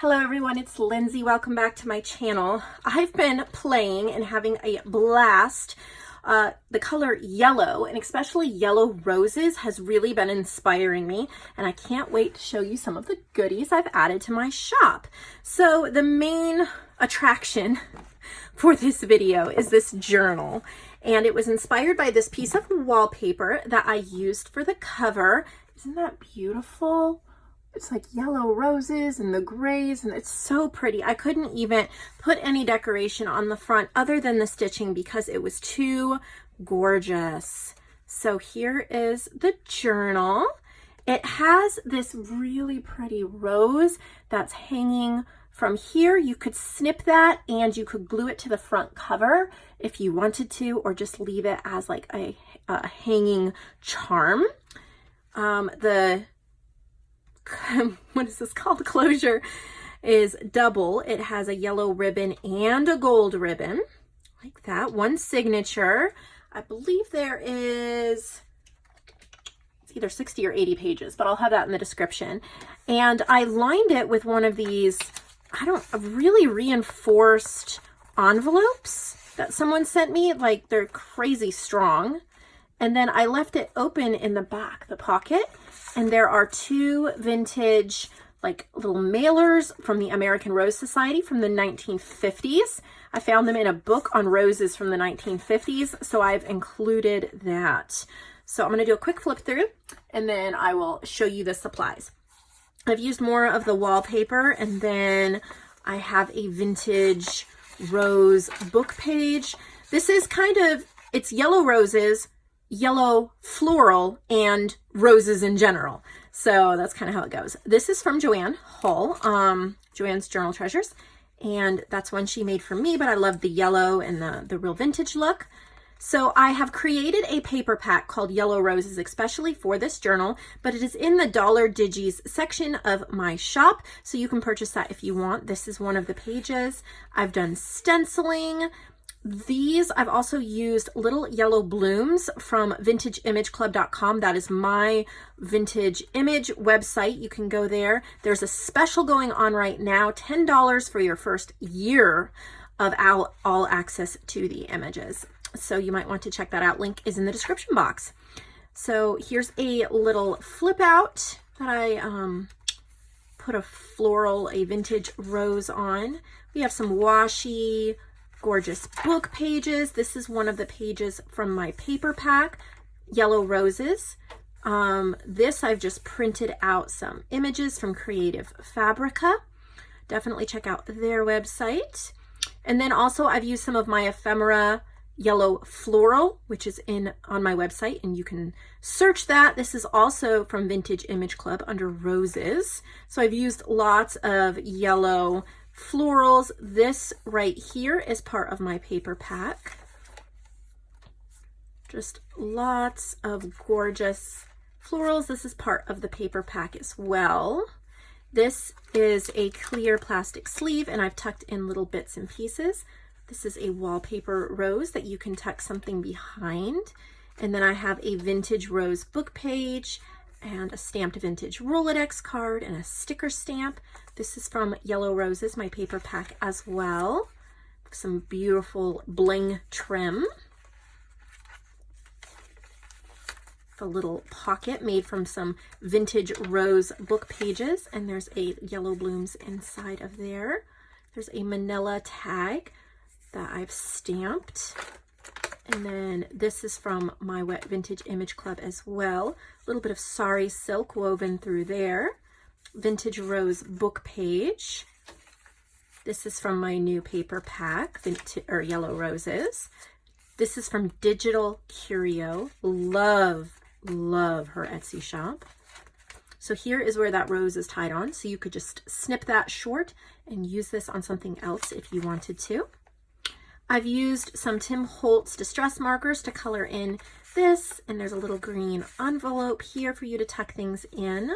Hello everyone, it's Lindsay. Welcome back to my channel. I've been playing and having a blast. The color yellow, and especially yellow roses, has really been inspiring me, and I can't wait to show you some of the goodies I've added to my shop. So the main attraction for this video is this journal, and it was inspired by this piece of wallpaper that I used for the cover. Isn't that beautiful? It's like yellow roses and the grays, and it's so pretty. I couldn't even put any decoration on the front other than the stitching because it was too gorgeous. So here is the journal. It has this really pretty rose that's hanging from here. You could snip that and you could glue it to the front cover if you wanted to, or just leave it as like a hanging charm. What is this called? Closure is double. It has a yellow ribbon and a gold ribbon, like that. One signature. I believe there is, it's either 60 or 80 pages, but I'll have that in the description. And I lined it with one of these, really reinforced envelopes that someone sent me. Like, they're crazy strong. And then I left it open in the back, the pocket. And there are two vintage, like, little mailers from the American Rose Society from the 1950s. I found them in a book on roses from the 1950s, so I've included that. So I'm going to do a quick flip through, and then I will show you the supplies. I've used more of the wallpaper, and then I have a vintage rose book page. This is it's yellow roses, yellow floral, and roses in general. So that's kind of how it goes. This is from JoAnn Hohl, JoAnn's Journal Treasures. And that's one she made for me, but I love the yellow and the real vintage look. So I have created a paper pack called Yellow Roses, especially for this journal, but it is in the Dollar Digis section of my shop. So you can purchase that if you want. This is one of the pages. I've done stenciling. These, I've also used little yellow blooms from vintageimageclub.com. That is my vintage image website. You can go there. There's a special going on right now, $10 for your first year of all access to the images. So you might want to check that out. Link is in the description box. So here's a little flip out that I put a vintage rose on. We have some washi, gorgeous book pages. This is one of the pages from my paper pack, Yellow Roses. This I've just printed out some images from Creative Fabrica. Definitely check out their website. And then also I've used some of my ephemera yellow floral, which is on my website, and you can search that. This is also from Vintage Image Club under Roses. So I've used lots of yellow florals. This right here is part of my paper pack. Just lots of gorgeous florals. This is part of the paper pack as well. This is a clear plastic sleeve, and I've tucked in little bits and pieces. This is a wallpaper rose that you can tuck something behind. And then I have a vintage rose book page and a stamped vintage Rolodex card and a sticker stamp. This is from Yellow Roses, my paper pack as well. Some beautiful bling trim. The little pocket made from some vintage rose book pages, and there's a yellow blooms inside of there. There's a manila tag that I've stamped. And then this is from my Wet Vintage Image Club as well. A little bit of sari silk woven through there. Vintage rose book page. This is from my new paper pack, Yellow Roses. This is from Digital Curio. Love her Etsy shop. So here is where that rose is tied on. So you could just snip that short and use this on something else if you wanted to. I've used some Tim Holtz distress markers to color in this, and there's a little green envelope here for you to tuck things in.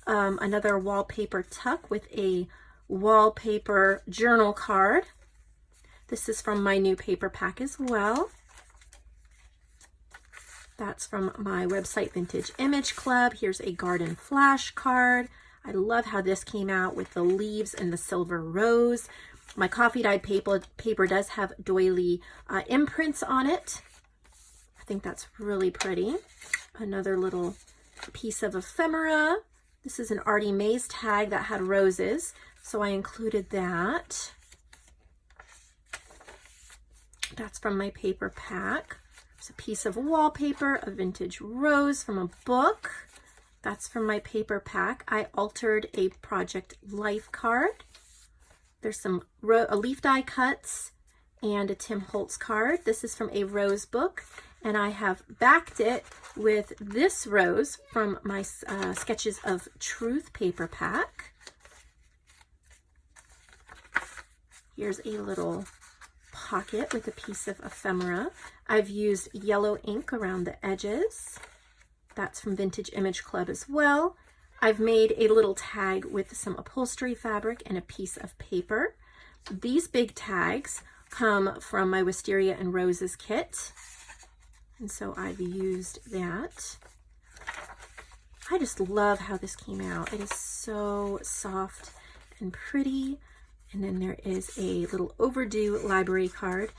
Another wallpaper tuck with a wallpaper journal card. This is from my new paper pack as well. That's from my website, Vintage Image Club. Here's a garden flash card. I love how this came out with the leaves and the silver rose. My coffee dyed paper does have doily imprints on it. I think that's really pretty. Another little piece of ephemera. This is an Artie Mays tag that had roses, so I included that. That's from my paper pack. There's a piece of wallpaper, a vintage rose from a book. That's from my paper pack. I altered a Project Life card. There's some leaf die cuts and a Tim Holtz card. This is from a rose book, and I have backed it with this rose from my Sketches of Truth paper pack. Here's a little pocket with a piece of ephemera. I've used yellow ink around the edges. That's from Vintage Image Club as well. I've made a little tag with some upholstery fabric and a piece of paper. These big tags come from my Wisteria and Roses kit, and so I've used that. I just love how this came out. It is so soft and pretty. And then there is a little overdue library card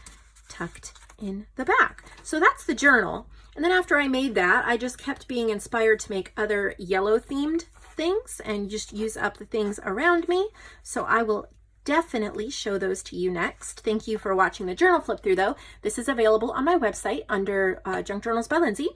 tucked in the back. So that's the journal. And then after I made that, I just kept being inspired to make other yellow themed things and just use up the things around me. So I will definitely show those to you next. Thank you for watching the journal flip through though. This is available on my website under Junk Journals by Lindsay.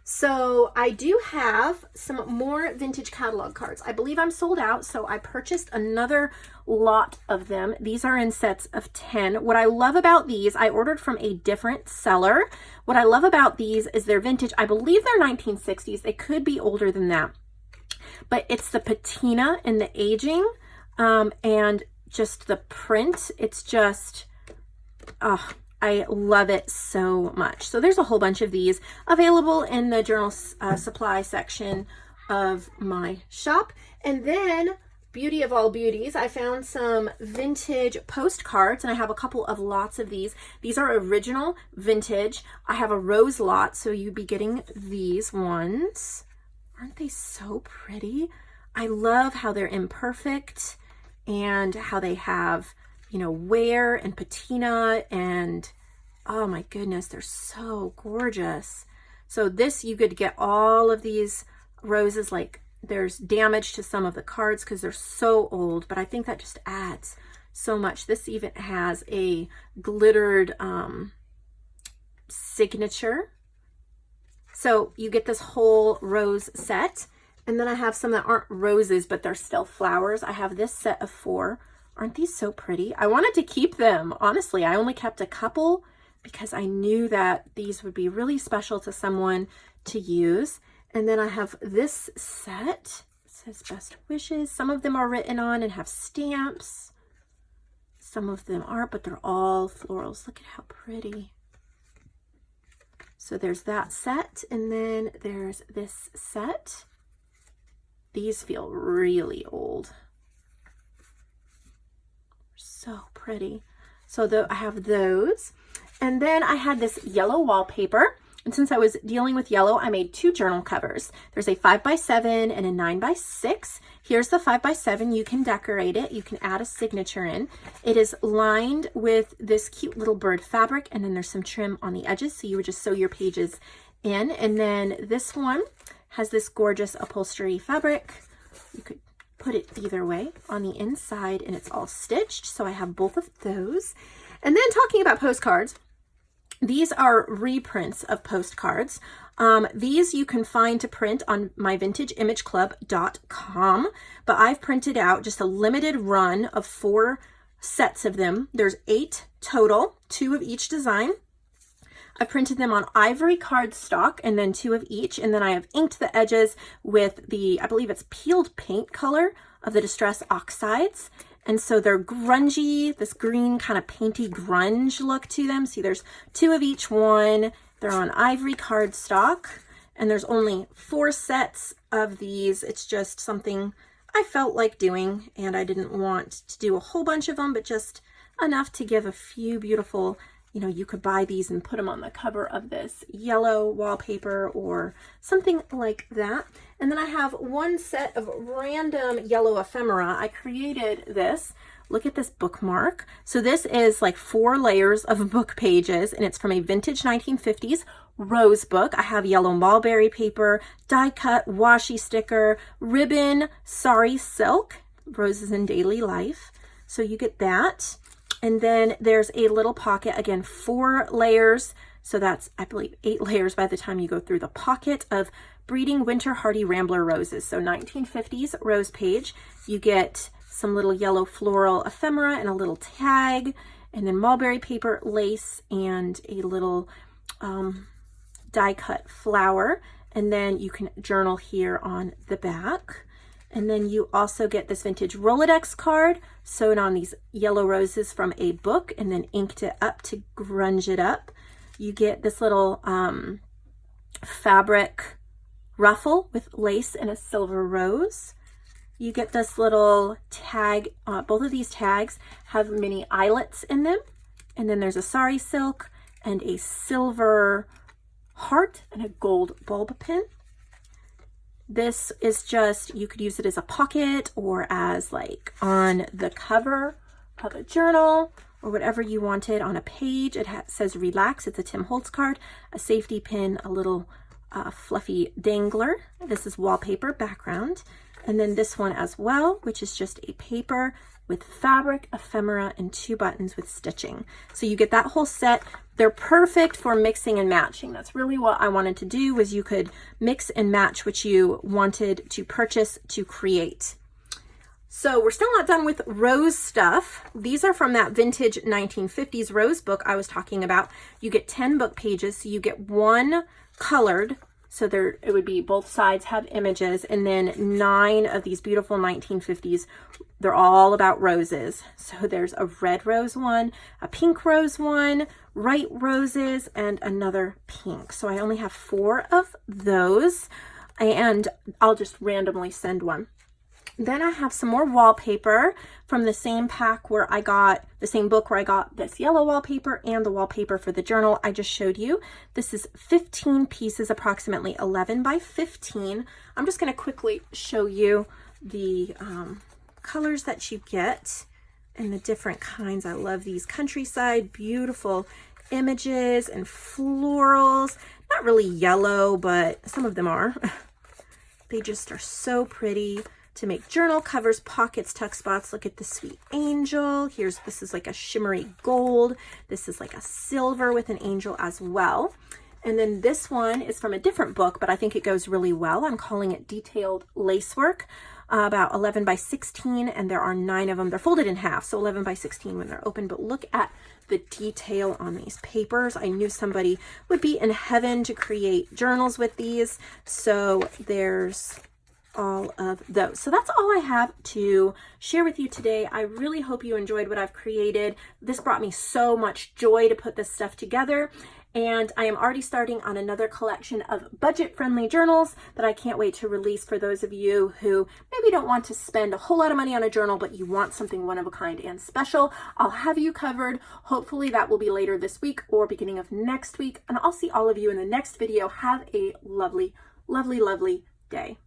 So I do have some more vintage catalog cards. I believe I'm sold out, so I purchased another lot of them. These are in sets of 10. What I love about these, I ordered from a different seller. What I love about these is they're vintage. I believe they're 1960s. They could be older than that. But it's the patina and the aging and just the print. It's just, I love it so much. So there's a whole bunch of these available in the journal supply section of my shop. And then, beauty of all beauties, I found some vintage postcards, and I have a couple of lots of these. These are original vintage. I have a rose lot, so you'd be getting these ones. Aren't they so pretty? I love how they're imperfect and how they have, you know, wear and patina, and oh my goodness, they're so gorgeous. So this, you could get all of these roses. Like, there's damage to some of the cards because they're so old, but I think that just adds so much. This even has a glittered signature. So you get this whole rose set. And then I have some that aren't roses, but they're still flowers. I have this set of 4. Aren't these so pretty? I wanted to keep them. Honestly, I only kept a couple because I knew that these would be really special to someone to use. And then I have this set. It says Best Wishes. Some of them are written on and have stamps. Some of them aren't, but they're all florals. Look at how pretty. So there's that set. And then there's this set. These feel really old. So pretty. So I have those. And then I had this yellow wallpaper. And since I was dealing with yellow, I made 2 journal covers. There's a 5x7 and a 9x6. Here's the 5x7. You can decorate it. You can add a signature in. It is lined with this cute little bird fabric, and then there's some trim on the edges, so you would just sew your pages in. And then this one has this gorgeous upholstery fabric. You could put it either way on the inside, and it's all stitched. So I have both of those. And then talking about postcards, these are reprints of postcards. These you can find to print on my vintageimageclub.com, but I've printed out just a limited run of 4 sets of them. There's 8 total, 2 of each design. I've printed them on ivory cardstock and then 2 of each. And then I have inked the edges with the, I believe it's peeled paint color of the Distress Oxides. And so they're grungy, this green kind of painty grunge look to them. See, there's 2 of each one. They're on ivory cardstock, and there's only 4 sets of these. It's just something I felt like doing, and I didn't want to do a whole bunch of them, but just enough to give a few beautiful you know, you could buy these and put them on the cover of this yellow wallpaper or something like that. And then I have one set of random yellow ephemera. I created this. Look at this bookmark. So this is like 4 layers of book pages, and it's from a vintage 1950s rose book. I have yellow mulberry paper, die cut washi sticker, ribbon, sari silk, roses in daily life. So you get that. And then there's a little pocket, again, 4 layers. So that's, I believe, 8 layers by the time you go through the pocket of breeding winter hardy rambler roses. So 1950s rose page. You get some little yellow floral ephemera and a little tag, and then mulberry paper, lace, and a little die cut flower. And then you can journal here on the back. And then you also get this vintage Rolodex card sewn on these yellow roses from a book and then inked it up to grunge it up. You get this little fabric ruffle with lace and a silver rose. You get this little tag. Both of these tags have mini eyelets in them. And then there's a sari silk and a silver heart and a gold bulb pin. This is just, you could use it as a pocket or as like on the cover of a journal or whatever you wanted on a page. It says relax. It's a Tim Holtz card, a safety pin, a little fluffy dangler. This is wallpaper background. And then this one as well, which is just a paper with fabric, ephemera, and 2 buttons with stitching. So you get that whole set. They're perfect for mixing and matching. That's really what I wanted to do, was you could mix and match what you wanted to purchase to create. So we're still not done with rose stuff. These are from that vintage 1950s rose book I was talking about. You get 10 book pages, so you get 1 colored. So there, it would be both sides have images, and then 9 of these beautiful 1950s. They're all about roses. So there's a red rose one, a pink rose one, white roses, and another pink. So I only have 4 of those, and I'll just randomly send one. Then I have some more wallpaper from the same pack where I got, the same book where I got this yellow wallpaper and the wallpaper for the journal I just showed you. This is 15 pieces, approximately 11 by 15. I'm just going to quickly show you the colors that you get and the different kinds. I love these countryside, beautiful images and florals. Not really yellow, but some of them are. They just are so pretty to make journal covers, pockets, tuck spots. Look at the sweet angel. This is like a shimmery gold. This is like a silver with an angel as well. And then this one is from a different book, but I think it goes really well. I'm calling it Detailed Lacework, about 11 by 16, and there are 9 of them. They're folded in half, so 11 by 16 when they're open, but look at the detail on these papers. I knew somebody would be in heaven to create journals with these. So there's all of those. So that's all I have to share with you today. I really hope you enjoyed what I've created. This brought me so much joy to put this stuff together. And I am already starting on another collection of budget-friendly journals that I can't wait to release for those of you who maybe don't want to spend a whole lot of money on a journal, but you want something one of a kind and special. I'll have you covered. Hopefully that will be later this week or beginning of next week. And I'll see all of you in the next video. Have a lovely, lovely, lovely day.